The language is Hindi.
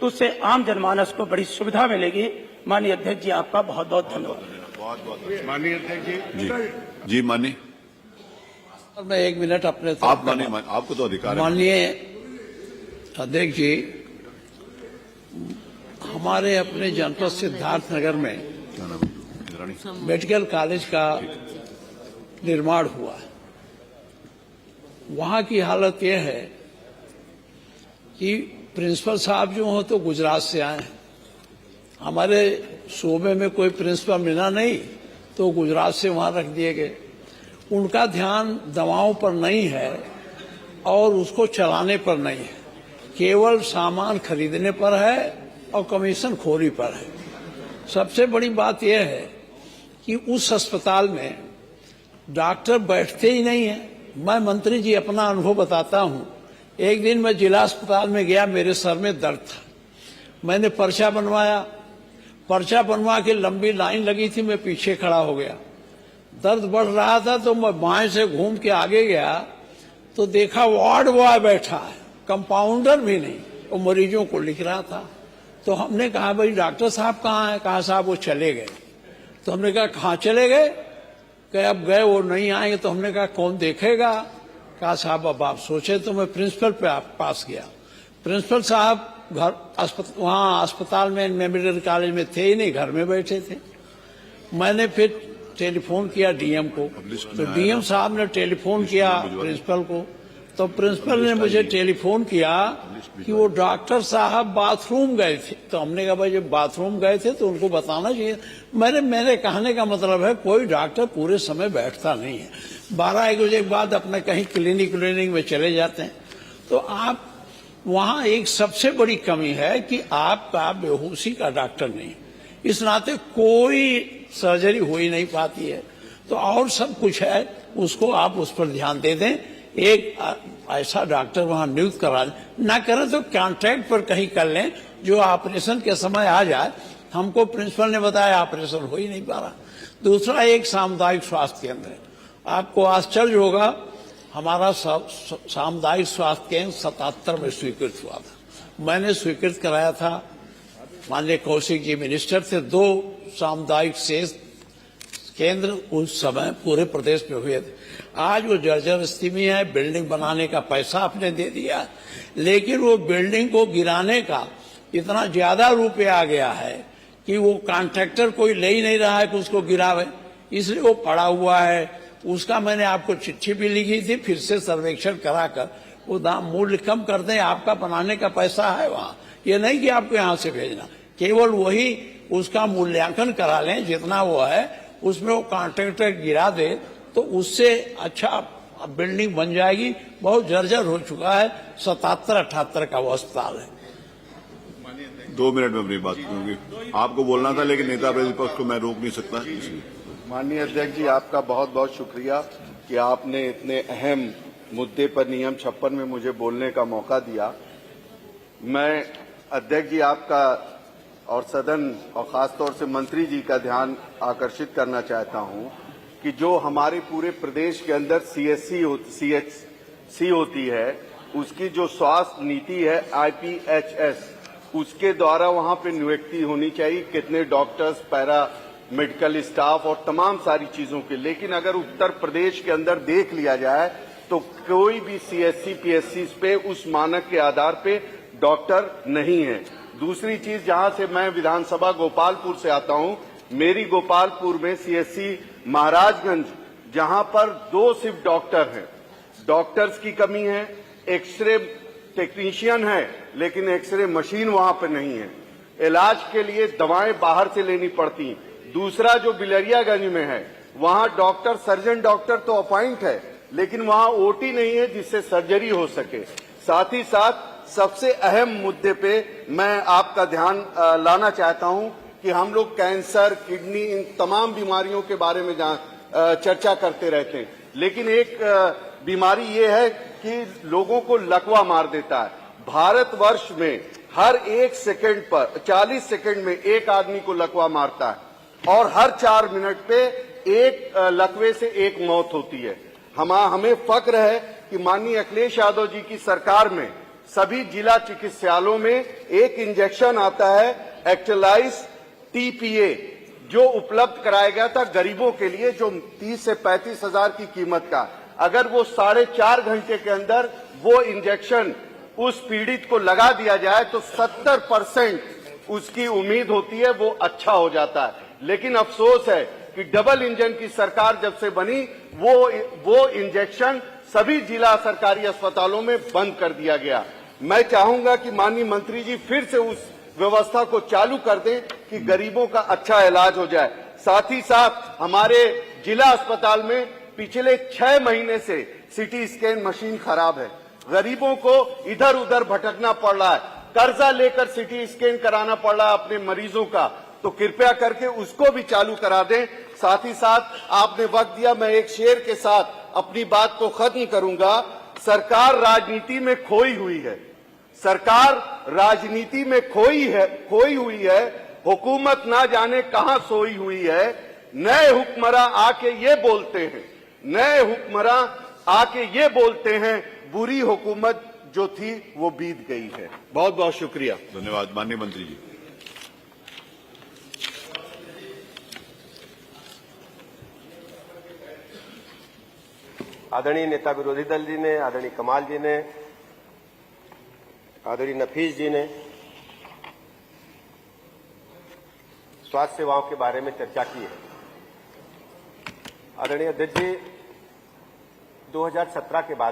तो उससे आम जनमानस को बड़ी सुविधा मिलेगी। माननीय अध्यक्ष जी, आपका बहुत बहुत धन्यवाद। बहुत बहुत माननीय अध्यक्ष जी माननीय। मैं 1 मिनट अपने आप माननीय, आपको तो अधिकार है। माननीय अध्यक्ष जी, हमारे अपने जनपद सिद्धार्थनगर में क्या नाम है? मेडिकल कॉलेज का निर्माण हुआ है। वहां की हालत यह है कि प्रिंसिपल साहब जो हो तो गुजरात से आए हैं। हमारे सूबे में कोई प्रिंसिपल मिला नहीं तो गुजरात से वहां रख दिए गए। उनका ध्यान दवाओं पर नहीं है और उसको चलाने पर नहीं है, केवल सामान खरीदने पर है और कमीशन खोरी पर है। सबसे बड़ी बात यह है कि उस अस्पताल में डॉक्टर बैठते ही नहीं है। मैं मंत्री जी अपना अनुभव बताता हूं। एक दिन मैं जिला अस्पताल में गया, मेरे सर में दर्द था। मैंने पर्चा बनवाया, पर्चा बनवा के लंबी लाइन लगी थी, मैं पीछे खड़ा हो गया। दर्द बढ़ रहा था तो मैं बाएं से घूम के आगे गया तो देखा वार्ड बॉय बैठा है, कंपाउंडर भी नहीं, वो मरीजों को लिख रहा था। तो हमने कहा भाई डॉक्टर साहब कहाँ हैं? कहा साहब वो चले गए। तो हमने कहा कहाँ चले गए? कि अब गए, वो नहीं आएंगे। तो हमने कहा कौन देखेगा? कहा साहब अब आप सोचे। तो मैं प्रिंसिपल पे पास गया। प्रिंसिपल साहब वहाँ अस्पताल में मेडिकल कॉलेज में थे ही नहीं, घर में बैठे थे। मैंने फिर टेलीफोन किया डीएम को, तो डीएम साहब ने टेलीफोन किया प्रिंसिपल को, तो प्रिंसिपल ने मुझे टेलीफोन किया कि वो डॉक्टर साहब बाथरूम गए थे। तो हमने कहा भाई जब बाथरूम गए थे तो उनको बताना चाहिए। मेरे कहने का मतलब है कोई डॉक्टर पूरे समय बैठता नहीं है, 12-1 बजे के बाद अपने कहीं क्लिनिक में चले जाते हैं। तो आप वहाँ एक सबसे बड़ी कमी है कि आपका बेहोशी का डॉक्टर नहीं, इस नाते कोई सर्जरी हो ही नहीं पाती है। तो और सब कुछ है, उसको आप उस पर ध्यान दे दें। एक ऐसा डॉक्टर वहां नियुक्त करा दें, ना करें तो कॉन्ट्रैक्ट पर कहीं कर लें, जो ऑपरेशन के समय आ जाए। हमको प्रिंसिपल ने बताया ऑपरेशन हो ही नहीं पा रहा। दूसरा एक सामुदायिक स्वास्थ्य केंद्र है। आपको आश्चर्य होगा, हमारा सामुदायिक स्वास्थ्य केंद्र 77 में स्वीकृत हुआ था। मैंने स्वीकृत कराया था, माननीय कौशिक जी मिनिस्टर थे। 2 सामुदायिक सेहत केंद्र उस समय पूरे प्रदेश में हुए थे। आज वो जर्जर स्थिति में है। बिल्डिंग बनाने का पैसा आपने दे दिया, लेकिन वो बिल्डिंग को गिराने का इतना ज्यादा रुपया आ गया है कि वो कॉन्ट्रैक्टर कोई ले ही नहीं रहा है कि उसको गिरावे, इसलिए वो पड़ा हुआ है। उसका मैंने आपको चिट्ठी भी लिखी थी, फिर से सर्वेक्षण कराकर वो दाम मूल्य कम कर दें। आपका बनाने का पैसा है वहाँ, ये नहीं कि आपको यहाँ से भेजना, केवल वही उसका मूल्यांकन करा लें जितना वो है, उसमें वो कॉन्ट्रैक्टर गिरा दे तो उससे अच्छा बिल्डिंग बन जाएगी। बहुत जर्जर हो चुका है, 77-78 का वो अस्पताल है। 2 मिनट में अपनी बात करूंगी। आपको बोलना था लेकिन नेता प्रतिपक्ष को मैं रोक नहीं सकता। माननीय अध्यक्ष जी, आपका बहुत बहुत शुक्रिया कि आपने इतने अहम मुद्दे पर नियम 56 में मुझे बोलने का मौका दिया। मैं अध्यक्ष जी आपका और सदन और खासतौर से मंत्री जी का ध्यान आकर्षित करना चाहता हूं कि जो हमारे पूरे प्रदेश के अंदर सीएचसी होती है, उसकी जो स्वास्थ्य नीति है IPHS, उसके द्वारा वहां पे नियुक्ति होनी चाहिए, कितने डॉक्टर्स, पैरा मेडिकल स्टाफ और तमाम सारी चीजों के। लेकिन अगर उत्तर प्रदेश के अंदर देख लिया जाए तो कोई भी CSC PSC पे उस मानक के आधार पे डॉक्टर नहीं है। दूसरी चीज, जहां से मैं विधानसभा गोपालपुर से आता हूं, मेरी गोपालपुर में CSC महाराजगंज, जहां पर 2 सिर्फ डॉक्टर हैं, डॉक्टर्स की कमी है। एक्सरे टेक्नीशियन है लेकिन एक्सरे मशीन वहां पर नहीं है। इलाज के लिए दवाएं बाहर से लेनी पड़ती। दूसरा जो बिलरियागंज में है, वहां डॉक्टर, सर्जन डॉक्टर तो अपॉइंट है, लेकिन वहां OT नहीं है जिससे सर्जरी हो सके। साथ ही साथ सबसे अहम मुद्दे पे मैं आपका ध्यान लाना चाहता हूं कि हम लोग कैंसर, किडनी, इन तमाम बीमारियों के बारे में चर्चा करते रहते हैं, लेकिन एक बीमारी ये है कि लोगों को लकवा मार देता है। भारतवर्ष में हर 1 सेकंड पर 40 सेकंड में एक आदमी को लकवा मारता है और हर 4 मिनट पे एक लकवे से एक मौत होती है। हमें फक्र है कि माननीय अखिलेश यादव जी की सरकार में सभी जिला चिकित्सालयों में एक इंजेक्शन आता है एक्टेलाइज टीपीए, जो उपलब्ध कराया गया था गरीबों के लिए, जो 30 से 35 हजार की कीमत का। अगर वो 4.5 घंटे के अंदर वो इंजेक्शन उस पीड़ित को लगा दिया जाए तो 70% उसकी उम्मीद होती है वो अच्छा हो जाता है। लेकिन अफसोस है कि डबल इंजन की सरकार जब से बनी वो इंजेक्शन सभी जिला सरकारी अस्पतालों में बंद कर दिया गया। मैं चाहूंगा कि माननीय मंत्री जी फिर से उस व्यवस्था को चालू कर दें कि गरीबों का अच्छा इलाज हो जाए। साथ ही साथ हमारे जिला अस्पताल में पिछले 6 महीने से सीटी स्कैन मशीन खराब है। गरीबों को इधर उधर भटकना पड़ रहा है, कर्जा लेकर सीटी स्कैन कराना पड़ रहा है अपने मरीजों का, तो कृपया करके उसको भी चालू करा दें। साथ ही साथ आपने वक्त दिया, मैं एक शेर के साथ अपनी बात को खत्म करूंगा। सरकार राजनीति में खोई हुई है, सरकार राजनीति में खोई हुई है, हुकूमत ना जाने कहां सोई हुई है। नए हुक्मरान आके ये बोलते हैं बुरी हुकूमत जो थी वो बीत गई है। बहुत बहुत शुक्रिया। धन्यवाद माननीय मंत्री जी। आदरणीय नेता विरोधी दल जी ने, आदरणीय कमाल जी ने, आदरणीय नफीस जी ने स्वास्थ्य सेवाओं के बारे में चर्चा की है। आदरणीय अध्यक्ष जी, 2017 के बाद